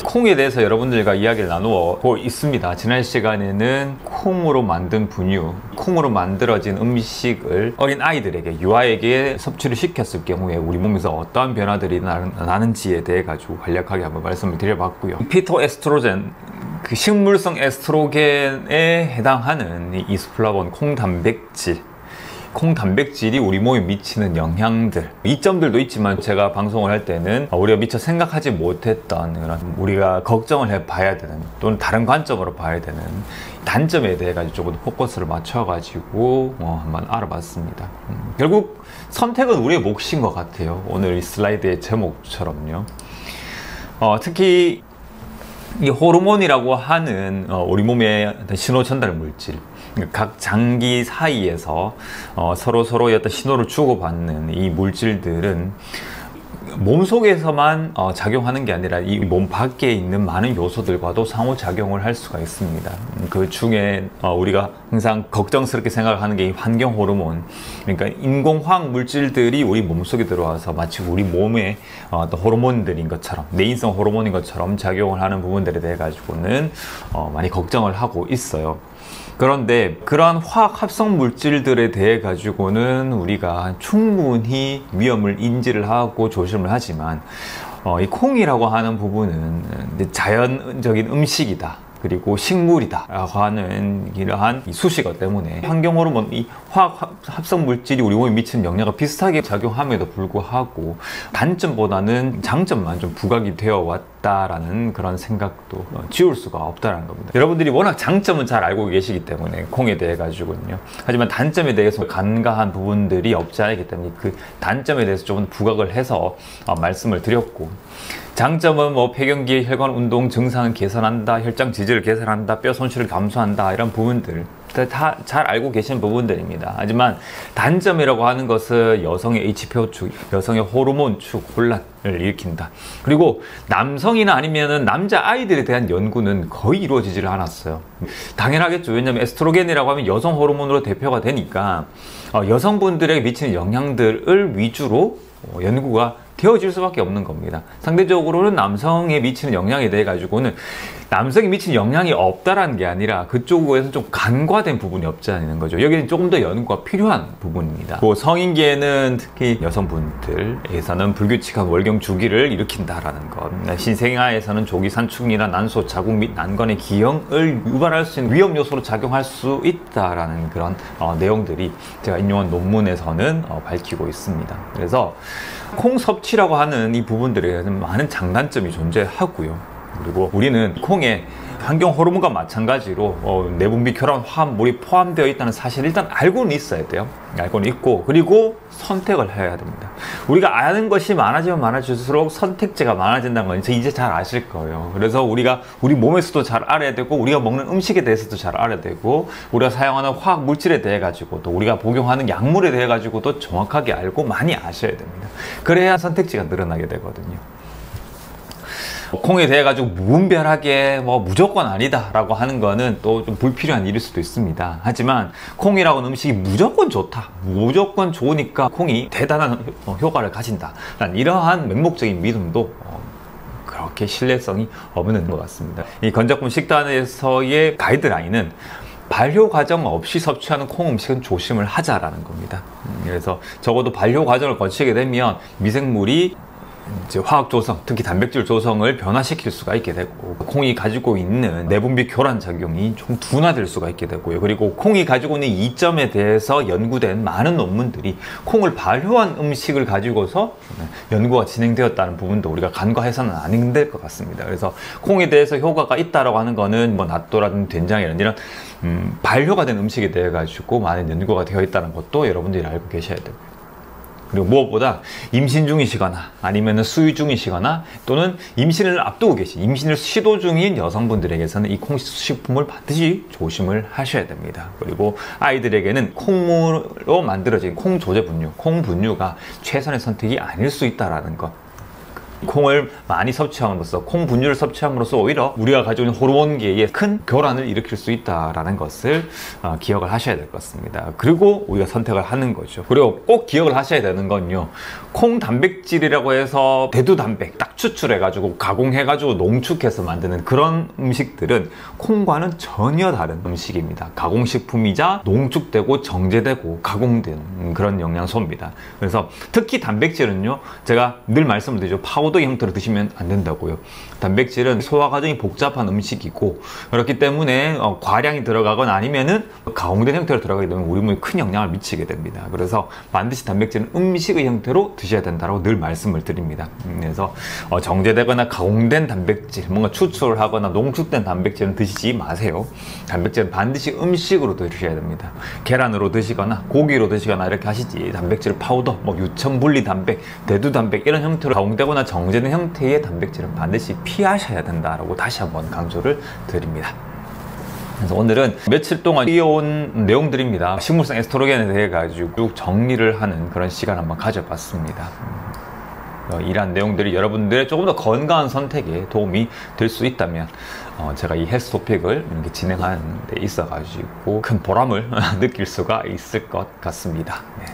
콩에 대해서 여러분들과 이야기를 나누고 있습니다. 지난 시간에는 콩으로 만든 분유, 콩으로 만들어진 음식을 어린 아이들에게, 유아에게 섭취를 시켰을 경우에 우리 몸에서 어떠한 변화들이 나는지에 대해 가지고 간략하게 한번 말씀을 드려봤고요. 피토에스트로겐, 그 식물성 에스트로겐에 해당하는 이 이소플라본 콩 단백질이 우리 몸에 미치는 영향들, 이점들도 있지만 제가 방송을 할 때는 우리가 미처 생각하지 못했던 그런, 우리가 걱정을 해봐야 되는 또는 다른 관점으로 봐야 되는 단점에 대해 가지고 조금 포커스를 맞춰가지고 한번 알아봤습니다. 결국 선택은 우리의 몫인 것 같아요. 오늘 이 슬라이드의 제목처럼요. 특히 이 호르몬이라고 하는 우리 몸의 신호 전달 물질, 각 장기 사이에서 서로의 어떤 신호를 주고받는 이 물질들은 몸속에서만 작용하는 게 아니라 이 몸 밖에 있는 많은 요소들과도 상호작용을 할 수가 있습니다. 그 중에 우리가 항상 걱정스럽게 생각하는 게 이 환경 호르몬, 그러니까 인공화학 물질들이 우리 몸속에 들어와서 마치 우리 몸의 어떤 호르몬들인 것처럼, 내인성 호르몬인 것처럼 작용을 하는 부분들에 대해 가지고는 많이 걱정을 하고 있어요. 그런데 그러한 화학 합성 물질들에 대해 가지고는 우리가 충분히 위험을 인지를 하고 조심을 하지만 이 콩이라고 하는 부분은 자연적인 음식이다, 그리고 식물이다 라고 하는 이러한 수식어 때문에 환경 호르몬, 이 화학 합성 물질이 우리 몸에 미치는 영향과 비슷하게 작용함에도 불구하고 단점보다는 장점만 좀 부각이 되어 왔다라는 그런 생각도 지울 수가 없다라는 겁니다. 여러분들이 워낙 장점은 잘 알고 계시기 때문에 콩에 대해 가지고는요, 하지만 단점에 대해서 간과한 부분들이 없지 않기 때문에 그 단점에 대해서 조금 부각을 해서 말씀을 드렸고, 장점은 뭐 폐경기 혈관 운동 증상을 개선한다, 혈장 지지를 개선한다, 뼈 손실을 감소한다, 이런 부분들 다 잘 알고 계신 부분들입니다. 하지만 단점이라고 하는 것은 여성의 HPO 축, 여성의 호르몬 축 혼란을 일으킨다. 그리고 남성이나 아니면은 남자 아이들에 대한 연구는 거의 이루어지지를 않았어요. 당연하겠죠. 왜냐하면 에스트로겐이라고 하면 여성 호르몬으로 대표가 되니까 여성분들에게 미치는 영향들을 위주로 연구가 되어질 수밖에 없는 겁니다. 상대적으로는 남성에 미치는 영향에 대해 가지고는 남성이 미치는 영향이 없다라는 게 아니라 그쪽에서 좀 간과된 부분이 없지 않은 거죠. 여기는 조금 더 연구가 필요한 부분입니다. 성인기에는 특히 여성분들에서는 불규칙한 월경 주기를 일으킨다라는 것, 신생아에서는 조기 산출이나 난소, 자궁 및 난관의 기형을 유발할 수 있는 위험 요소로 작용할 수 있다라는 그런 내용들이 제가 인용한 논문에서는 밝히고 있습니다. 그래서 콩 섭취라고 하는 이 부분들에는 많은 장단점이 존재하고요. 그리고 우리는 콩에 환경 호르몬과 마찬가지로 내분비 교란 화합물이 포함되어 있다는 사실을 일단 알고는 있어야 돼요. 알고는 있고, 그리고 선택을 해야 됩니다. 우리가 아는 것이 많아지면 많아질수록 선택지가 많아진다는 건 이제 잘 아실 거예요. 그래서 우리가 우리 몸에서도 잘 알아야 되고, 우리가 먹는 음식에 대해서도 잘 알아야 되고, 우리가 사용하는 화학 물질에 대해 가지고 또 우리가 복용하는 약물에 대해 가지고도 정확하게 알고 많이 아셔야 됩니다. 그래야 선택지가 늘어나게 되거든요. 콩에 대해 가지고 무분별하게 무조건 아니다 라고 하는 거는 또 좀 불필요한 일일 수도 있습니다. 하지만 콩이라고 하는 음식이 무조건 좋다, 무조건 좋으니까 콩이 대단한 효과를 가진다, 이러한 맹목적인 믿음도 그렇게 신뢰성이 없는 것 같습니다. 이 건작품 식단에서의 가이드라인은 발효 과정 없이 섭취하는 콩 음식은 조심을 하자라는 겁니다. 그래서 적어도 발효 과정을 거치게 되면 미생물이 이제 화학 조성, 특히 단백질 조성을 변화시킬 수가 있게 되고, 콩이 가지고 있는 내분비 교란 작용이 좀 둔화될 수가 있게 되고요. 그리고 콩이 가지고 있는 이점에 대해서 연구된 많은 논문들이 콩을 발효한 음식을 가지고서 연구가 진행되었다는 부분도 우리가 간과해서는 안 될 것 같습니다. 그래서 콩에 대해서 효과가 있다라고 하는 거는 낫또라든지 된장이라든지 이런 발효가 된 음식에 대해 가지고 많은 연구가 되어 있다는 것도 여러분들이 알고 계셔야 되고요. 그리고 무엇보다 임신 중이시거나 아니면 수유 중이시거나 또는 임신을 앞두고 계신, 임신을 시도 중인 여성분들에게서는 이 콩식품을 반드시 조심을 하셔야 됩니다. 그리고 아이들에게는 콩으로 만들어진 콩 조제 분유, 콩 분유가 최선의 선택이 아닐 수 있다는 것, 콩을 많이 섭취함으로써, 콩 분유를 섭취함으로써 오히려 우리가 가지고 있는 호르몬계에 큰 교란을 일으킬 수 있다라는 것을 기억을 하셔야 될 것 같습니다. 그리고 우리가 선택을 하는 거죠. 그리고 꼭 기억을 하셔야 되는 건요, 콩 단백질이라고 해서 대두 단백 딱 추출해가지고 가공해가지고 농축해서 만드는 그런 음식들은 콩과는 전혀 다른 음식입니다. 가공식품이자 농축되고 정제되고 가공된 그런 영양소입니다. 그래서 특히 단백질은요, 제가 늘 말씀을 드리죠. 파우더 형태로 드시면 안 된다고요. 단백질은 소화 과정이 복잡한 음식이고, 그렇기 때문에 과량이 들어가거나 아니면은 가공된 형태로 들어가게 되면 우리 몸에 큰 영향을 미치게 됩니다. 그래서 반드시 단백질은 음식의 형태로 드셔야 된다고 늘 말씀을 드립니다. 그래서 정제되거나 가공된 단백질, 뭔가 추출하거나 농축된 단백질은 드시지 마세요. 단백질은 반드시 음식으로 드셔야 됩니다. 계란으로 드시거나 고기로 드시거나 이렇게 하시지, 단백질 파우더, 뭐 유첨분리 단백, 대두 단백 이런 형태로 가공되거나 정제된 형태의 단백질은 반드시 피하셔야 된다라고 다시 한번 강조를 드립니다. 그래서 오늘은 며칠 동안 이어온 내용들입니다. 식물성 에스트로겐에 대해 가지고 정리를 하는 그런 시간을 한번 가져봤습니다. 이러한 내용들이 여러분들의 조금 더 건강한 선택에 도움이 될 수 있다면 제가 이 헬스 토픽을 이렇게 진행하는 데 있어 가지고 큰 보람을 느낄 수가 있을 것 같습니다. 네.